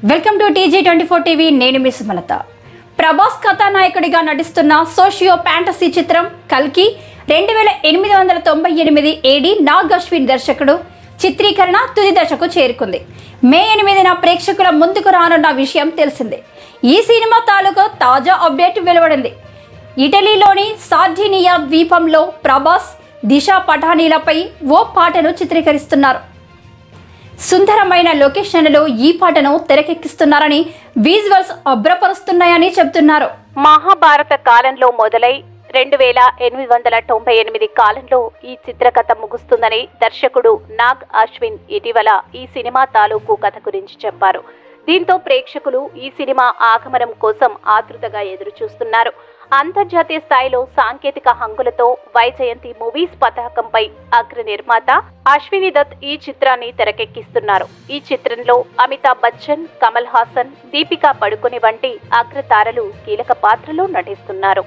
Welcome to TG24 TV. నేను మీ సుమలత. ప్రభాస్ కథానాయకుడిగా నటిస్తున్న సోషియో ఫ్యాంటసీ చిత్రం కల్కి 2898 AD నాగ్ అశ్విన్ దర్శకుడు చిత్రీకరణ తుది దశకు చేరుకుంది. మే 8న ప్రేక్షకుల ముందుకు రానున్న విషయం తెలిసిందే. ఈ సినిమా తాలూకు తాజా అప్డేట్ వెలువడింది. ఇటలీలోని సార్డినియా ద్వీపంలో ప్రభాస్, దిశా పటానీలపై ఓ పాటను చిత్రీకరిస్తున్నారు. సుందరమైన లొకేషన్లలో ఈ పాటను తెరకెక్కిస్తున్నారని, విజువల్స్ అభ్రపరుస్తున్నాయని చెబుతున్నారు. మహాభారత కాలంలో మొదలై 2898 కాలంలో ఈ చిత్రకథ ముగుస్తుందని దర్శకుడు నాగ్ అశ్విన్ ఇటీవల ఈ సినిమా తాలూకు కథ గురించి చెప్పారు. దీంతో ప్రేక్షకులు ఈ సినిమా ఆగమనం కోసం ఆతృతగా ఎదురు చూస్తున్నారు. అంతర్జాతీయ స్థాయిలో సాంకేతిక హంగులతో వైజయంతి మూవీస్ పతాకంపై అగ్ర నిర్మాత అశ్విని దత్ ఈ చిత్రాన్ని తెరకెక్కిస్తున్నారు. ఈ చిత్రంలో అమితాబ్ బచ్చన్, కమల్ హాసన్, దీపికా పడుకొనె వంటి అగ్రతారలు కీలక పాత్రలో నటిస్తున్నారు.